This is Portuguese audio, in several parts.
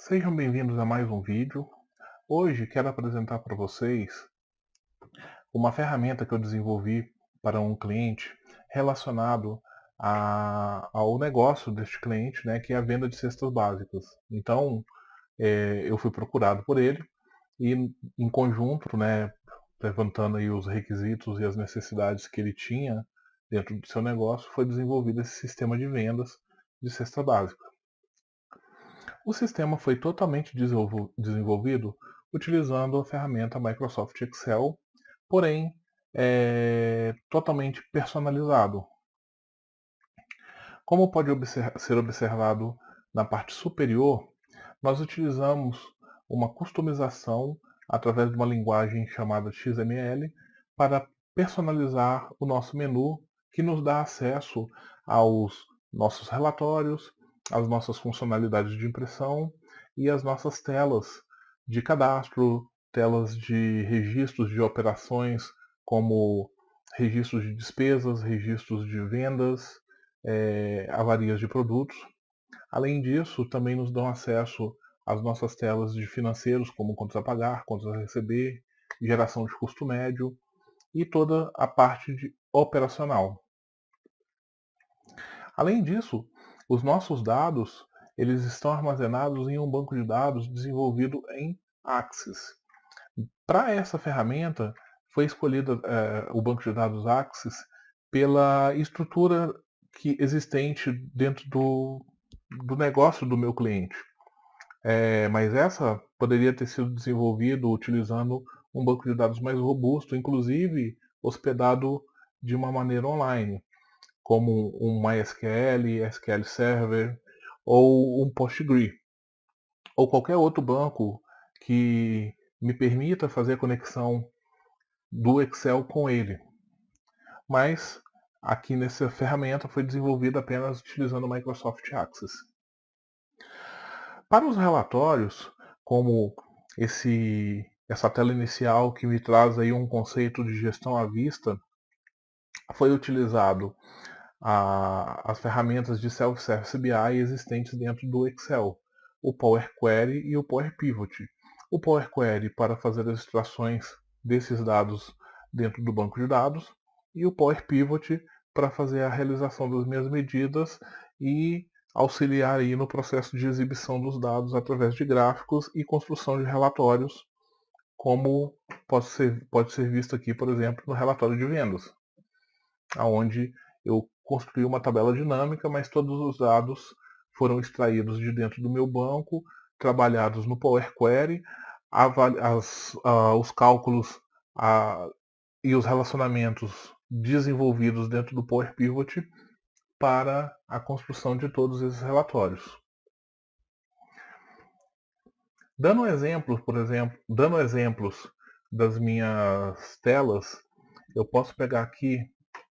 Sejam bem-vindos a mais um vídeo. Hoje quero apresentar para vocês uma ferramenta que eu desenvolvi para um cliente relacionado ao negócio deste cliente, né, que é a venda de cestas básicas. Então, eu fui procurado por ele e, em conjunto, né, levantando aí os requisitos e as necessidades que ele tinha dentro do seu negócio, foi desenvolvido esse sistema de vendas de cesta básica. O sistema foi totalmente desenvolvido utilizando a ferramenta Microsoft Excel, porém totalmente personalizado. Como pode ser observado na parte superior, nós utilizamos uma customização através de uma linguagem chamada XML para personalizar o nosso menu, que nos dá acesso aos nossos relatórios, às nossas funcionalidades de impressão e às nossas telas de cadastro, telas de registros de operações, como registros de despesas, registros de vendas, avarias de produtos. Além disso, também nos dão acesso às nossas telas de financeiros, como contas a pagar, contas a receber, geração de custo médio e toda a parte operacional. Além disso, os nossos dados eles estão armazenados em um banco de dados desenvolvido em Axis. Para essa ferramenta, foi escolhido o banco de dados Axis pela estrutura existente dentro do negócio do meu cliente. Mas essa poderia ter sido desenvolvido utilizando um banco de dados mais robusto, inclusive hospedado de uma maneira online, como um MySQL, SQL Server ou um Postgre, ou qualquer outro banco que me permita fazer a conexão do Excel com ele. Mas aqui nessa ferramenta foi desenvolvida apenas utilizando o Microsoft Access. Para os relatórios, como essa tela inicial que me traz aí um conceito de gestão à vista, foi utilizado as ferramentas de Self-Service BI existentes dentro do Excel, o Power Query e o Power Pivot. O Power Query para fazer as extrações desses dados dentro do banco de dados e o Power Pivot para fazer a realização das minhas medidas e auxiliar aí no processo de exibição dos dados através de gráficos e construção de relatórios, como pode ser visto aqui, por exemplo, no relatório de vendas, onde eu construí uma tabela dinâmica, mas todos os dados foram extraídos de dentro do meu banco, trabalhados no Power Query, os cálculos e os relacionamentos desenvolvidos dentro do Power Pivot para a construção de todos esses relatórios. Dando exemplos das minhas telas, eu posso pegar aqui,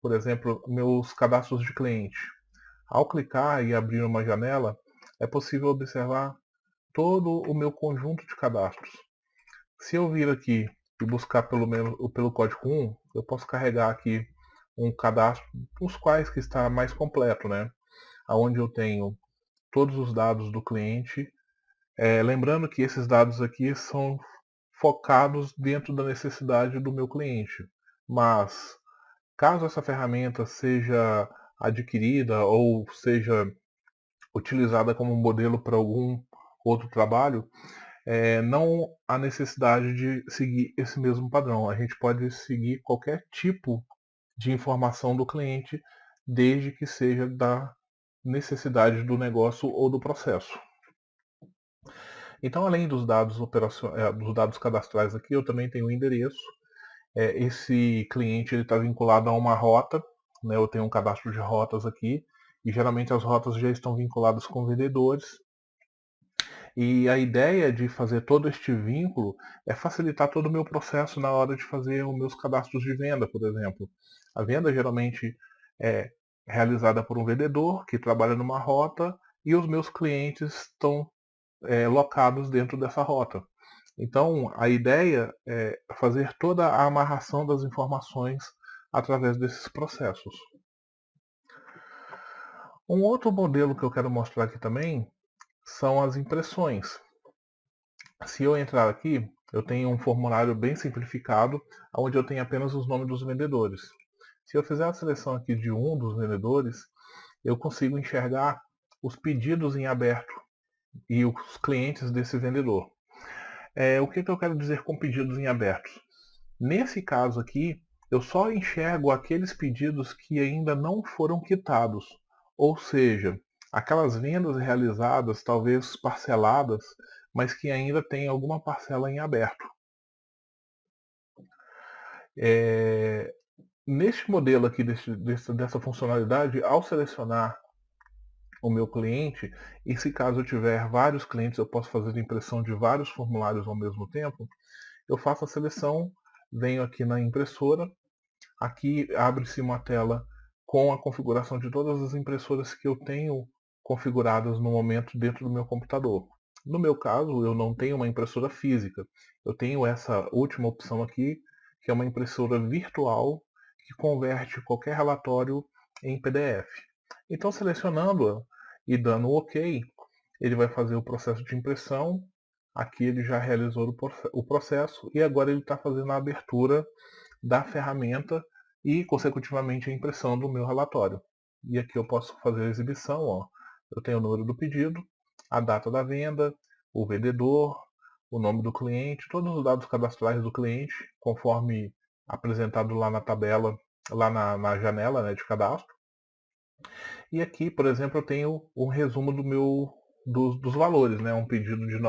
por exemplo, meus cadastros de cliente. Ao clicar e abrir uma janela, é possível observar todo o meu conjunto de cadastros. Se eu vir aqui e buscar pelo código 1, eu posso carregar aqui um cadastro, os quais que está mais completo, né? Onde eu tenho todos os dados do cliente. Lembrando que esses dados aqui são focados dentro da necessidade do meu cliente. Mas, caso essa ferramenta seja adquirida ou seja utilizada como modelo para algum outro trabalho, não há necessidade de seguir esse mesmo padrão. A gente pode seguir qualquer tipo de informação do cliente, desde que seja da necessidade do negócio ou do processo. Então, além dos dados cadastrais aqui, eu também tenho o endereço. Esse cliente está vinculado a uma rota, né? Eu tenho um cadastro de rotas aqui, e geralmente as rotas já estão vinculadas com vendedores. E a ideia de fazer todo este vínculo é facilitar todo o meu processo na hora de fazer os meus cadastros de venda, por exemplo. A venda geralmente é realizada por um vendedor que trabalha numa rota e os meus clientes estão locados dentro dessa rota. Então, a ideia é fazer toda a amarração das informações através desses processos. Um outro modelo que eu quero mostrar aqui também são as impressões. Se eu entrar aqui, eu tenho um formulário bem simplificado, onde eu tenho apenas os nomes dos vendedores. Se eu fizer a seleção aqui de um dos vendedores, eu consigo enxergar os pedidos em aberto e os clientes desse vendedor. O que eu quero dizer com pedidos em aberto? Nesse caso aqui, eu só enxergo aqueles pedidos que ainda não foram quitados, ou seja, aquelas vendas realizadas, talvez parceladas, mas que ainda tem alguma parcela em aberto. Neste modelo aqui, dessa funcionalidade, ao selecionar o meu cliente, e se caso eu tiver vários clientes, eu posso fazer a impressão de vários formulários ao mesmo tempo, eu faço a seleção, venho aqui na impressora, aqui abre-se uma tela com a configuração de todas as impressoras que eu tenho configuradas no momento dentro do meu computador. No meu caso, eu não tenho uma impressora física, eu tenho essa última opção aqui, que é uma impressora virtual que converte qualquer relatório em PDF. Então, selecionando-a e dando OK, ele vai fazer o processo de impressão. Aqui ele já realizou o processo e agora ele está fazendo a abertura da ferramenta e, consecutivamente, a impressão do meu relatório. E aqui eu posso fazer a exibição. Ó. Eu tenho o número do pedido, a data da venda, o vendedor, o nome do cliente, todos os dados cadastrais do cliente, conforme apresentado lá na tabela, lá na janela, né, de cadastro. E aqui, por exemplo, eu tenho um resumo dos valores, né? Um pedido de R$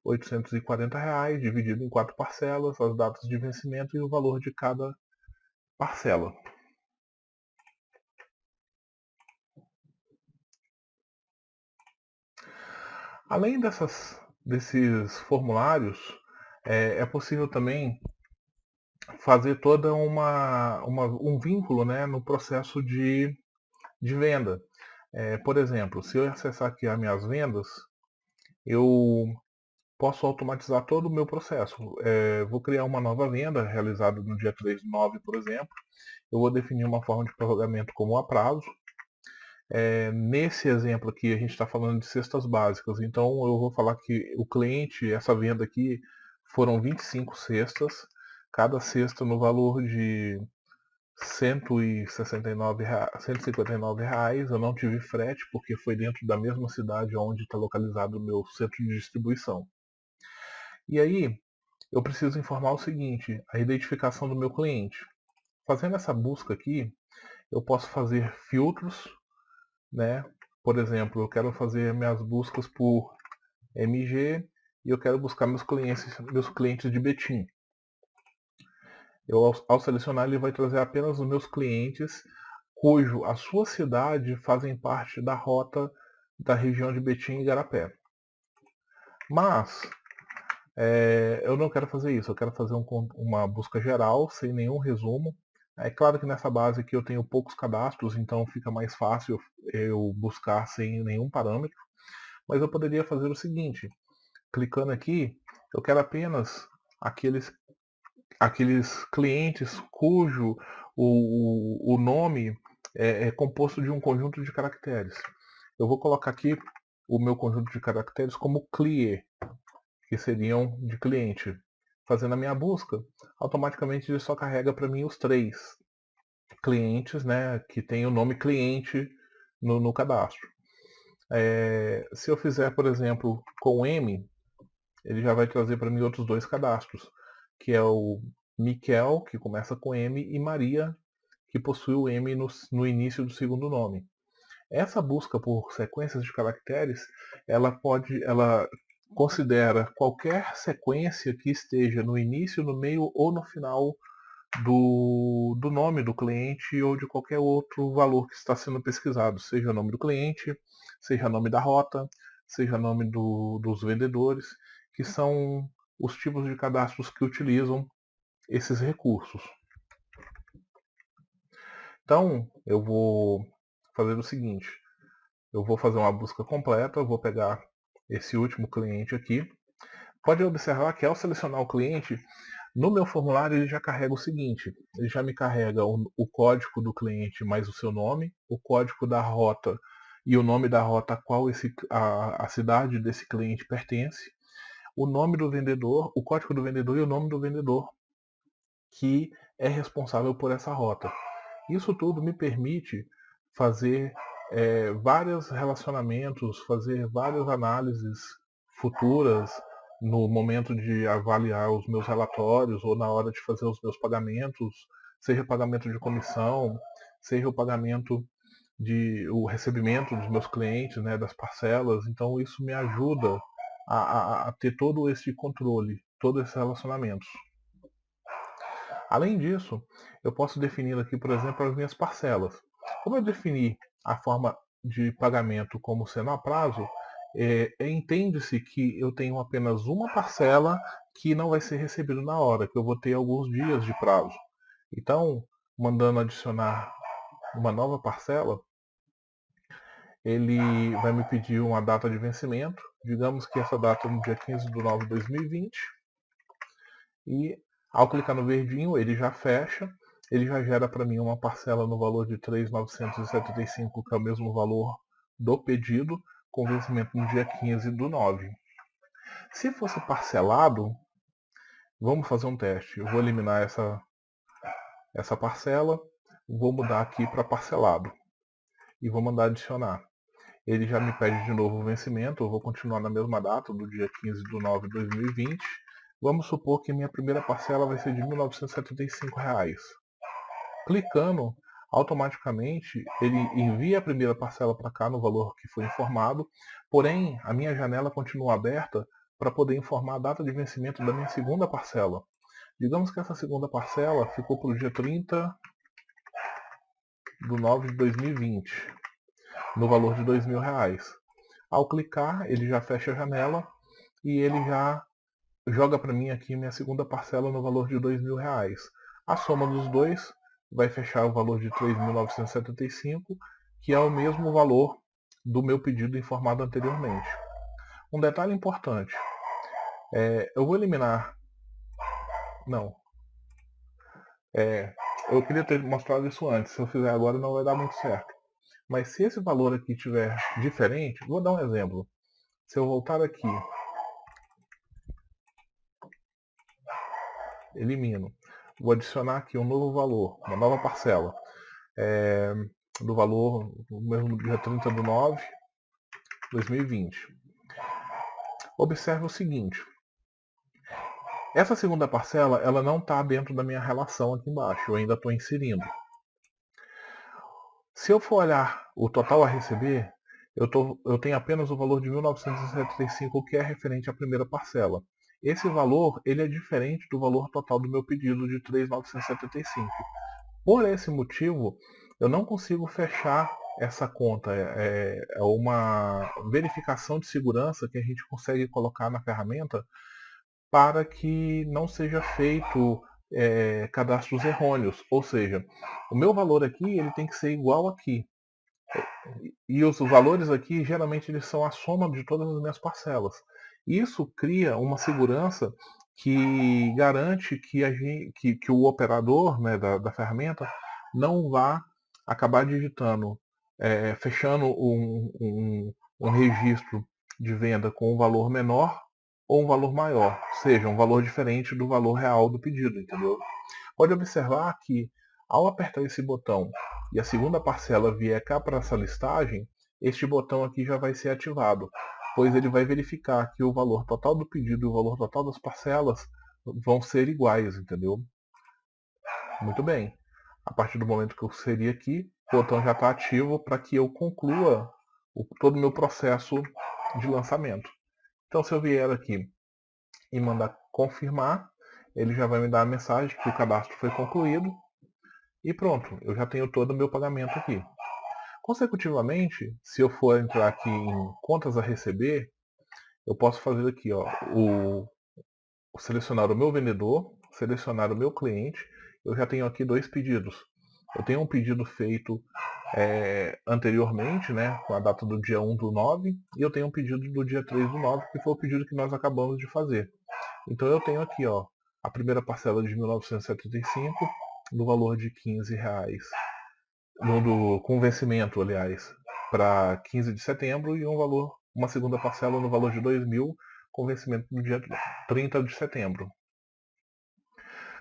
9.840, dividido em 4 parcelas, as datas de vencimento e o valor de cada parcela. Além desses formulários, é possível também fazer toda um vínculo, né, no processo de venda. Por exemplo, se eu acessar aqui as minhas vendas, eu posso automatizar todo o meu processo. Vou criar uma nova venda realizada no dia 3/9, por exemplo. Eu vou definir uma forma de prorrogamento como a prazo. Nesse exemplo aqui, a gente está falando de cestas básicas. Então, eu vou falar que o cliente, essa venda aqui, foram 25 cestas. Cada cesta no valor de R$ 159 reais. Eu não tive frete, porque foi dentro da mesma cidade onde está localizado o meu centro de distribuição. E aí, eu preciso informar o seguinte, a identificação do meu cliente. Fazendo essa busca aqui, eu posso fazer filtros, né? Por exemplo, eu quero fazer minhas buscas por MG e eu quero buscar meus clientes de Betim. Ao selecionar, ele vai trazer apenas os meus clientes cujo a sua cidade fazem parte da rota da região de Betim e Igarapé. Mas eu não quero fazer isso, eu quero fazer uma busca geral, sem nenhum resumo. É claro que nessa base aqui eu tenho poucos cadastros, então fica mais fácil eu buscar sem nenhum parâmetro. Mas eu poderia fazer o seguinte, clicando aqui, eu quero apenas aqueles clientes cujo o nome é composto de um conjunto de caracteres. Eu vou colocar aqui o meu conjunto de caracteres como CLIE, que seriam de cliente. Fazendo a minha busca, automaticamente ele só carrega para mim os 3 clientes, né, que tem o nome cliente no cadastro. Se eu fizer, por exemplo, com M, ele já vai trazer para mim outros 2 cadastros, que é o Miquel, que começa com M, e Maria, que possui o M no início do segundo nome. Essa busca por sequências de caracteres, ela considera qualquer sequência que esteja no início, no meio ou no final do nome do cliente ou de qualquer outro valor que está sendo pesquisado, seja o nome do cliente, seja o nome da rota, seja o nome dos vendedores, que são os tipos de cadastros que utilizam esses recursos. Então, eu vou fazer o seguinte, eu vou fazer uma busca completa, eu vou pegar esse último cliente aqui. Pode observar que ao selecionar o cliente, no meu formulário ele já carrega o seguinte, ele já me carrega o código do cliente mais o seu nome, o código da rota e o nome da rota a qual a cidade desse cliente pertence, o nome do vendedor, o código do vendedor e o nome do vendedor que é responsável por essa rota. Isso tudo me permite fazer vários relacionamentos, fazer várias análises futuras no momento de avaliar os meus relatórios ou na hora de fazer os meus pagamentos, seja pagamento de comissão, seja o pagamento o recebimento dos meus clientes, né, das parcelas. Então isso me ajuda a ter todo esse controle, todos esses relacionamentos. Além disso, eu posso definir aqui, por exemplo, as minhas parcelas. Como eu defini a forma de pagamento como sendo a prazo, entende-se que eu tenho apenas uma parcela que não vai ser recebida na hora, que eu vou ter alguns dias de prazo. Então, mandando adicionar uma nova parcela, ele vai me pedir uma data de vencimento. Digamos que essa data é no dia 15/9/2020. E ao clicar no verdinho, ele já fecha. Ele já gera para mim uma parcela no valor de 3.975, que é o mesmo valor do pedido, com vencimento no dia 15/9. Se fosse parcelado, vamos fazer um teste. Eu vou eliminar essa parcela, vou mudar aqui para parcelado e vou mandar adicionar. Ele já me pede de novo o vencimento, eu vou continuar na mesma data, do dia 15/9/2020. Vamos supor que minha primeira parcela vai ser de R$ 1.975. Clicando, automaticamente ele envia a primeira parcela para cá no valor que foi informado, porém a minha janela continua aberta para poder informar a data de vencimento da minha segunda parcela. Digamos que essa segunda parcela ficou para o dia 30/9/2020, no valor de R$ 2.000. Ao clicar, ele já fecha a janela e ele já joga para mim aqui minha segunda parcela no valor de R$ 2.000. A soma dos dois vai fechar o valor de 3.975, que é o mesmo valor do meu pedido informado anteriormente. Um detalhe importante, eu vou eliminar... Não, eu queria ter mostrado isso antes, se eu fizer agora não vai dar muito certo. Mas se esse valor aqui estiver diferente, vou dar um exemplo. Se eu voltar aqui, elimino. Vou adicionar aqui um novo valor, uma nova parcela. Do valor, mesmo dia 30/9/2020. Observe o seguinte. Essa segunda parcela, ela não está dentro da minha relação aqui embaixo. Eu ainda estou inserindo. Se eu for olhar o total a receber, eu tenho apenas o valor de 1.975, que é referente à primeira parcela. Esse valor ele é diferente do valor total do meu pedido de 3.975. Por esse motivo, eu não consigo fechar essa conta. É uma verificação de segurança que a gente consegue colocar na ferramenta para que não seja feito cadastros errôneos. Ou seja, o meu valor aqui ele tem que ser igual aqui. E os valores aqui, geralmente, eles são a soma de todas as minhas parcelas. Isso cria uma segurança que garante que o operador, né, da ferramenta não vá acabar digitando, fechando um registro de venda com um valor menor ou um valor maior, seja, um valor diferente do valor real do pedido, entendeu? Pode observar que ao apertar esse botão e a segunda parcela vier cá para essa listagem, este botão aqui já vai ser ativado, pois ele vai verificar que o valor total do pedido e o valor total das parcelas vão ser iguais, entendeu? Muito bem. A partir do momento que eu inseri aqui, o botão já está ativo para que eu conclua todo o meu processo de lançamento. Então, se eu vier aqui e mandar confirmar, ele já vai me dar a mensagem que o cadastro foi concluído e pronto, eu já tenho todo o meu pagamento aqui. Consecutivamente, se eu for entrar aqui em contas a receber, eu posso fazer aqui, ó, selecionar o meu vendedor, selecionar o meu cliente. Eu já tenho aqui dois pedidos. Eu tenho um pedido feito anteriormente, né, com a data do dia 1/9, e eu tenho um pedido do dia 3/9, que foi o pedido que nós acabamos de fazer. Então eu tenho aqui, ó, a primeira parcela de 1.975 no valor de R$ 15, com vencimento, aliás, para 15 de setembro, e uma segunda parcela no valor de 2.000 com vencimento no dia 30 de setembro.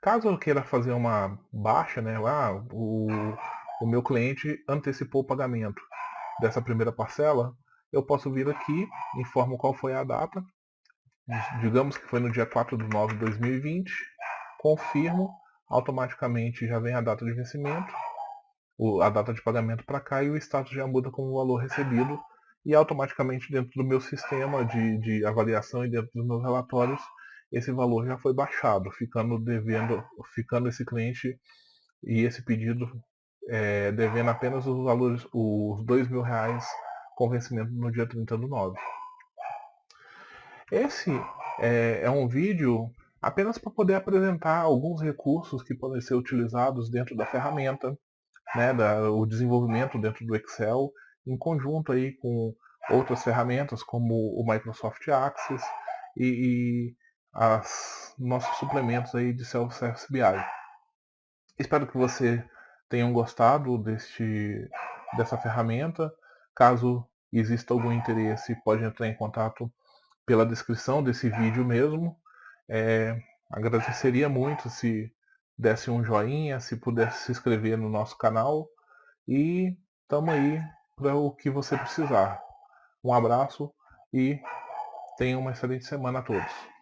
Caso eu queira fazer uma baixa, né, o meu cliente antecipou o pagamento dessa primeira parcela, eu posso vir aqui, informo qual foi a data, digamos que foi no dia 4/9/2020, confirmo, automaticamente já vem a data de vencimento, a data de pagamento para cá e o status já muda como o valor recebido e automaticamente dentro do meu sistema de avaliação e dentro dos meus relatórios esse valor já foi baixado, ficando esse cliente e esse pedido devendo apenas os valores, os R$ 2.000 com vencimento no dia 30/9. Esse é um vídeo apenas para poder apresentar alguns recursos que podem ser utilizados dentro da ferramenta, né, o desenvolvimento dentro do Excel, em conjunto aí com outras ferramentas como o Microsoft Access e nossos suplementos aí de Self-Service BI. Espero que você tenham gostado dessa ferramenta. Caso exista algum interesse, pode entrar em contato pela descrição desse vídeo mesmo. Agradeceria muito se desse um joinha, se pudesse se inscrever no nosso canal e estamos aí para o que você precisar. Um abraço e tenha uma excelente semana a todos.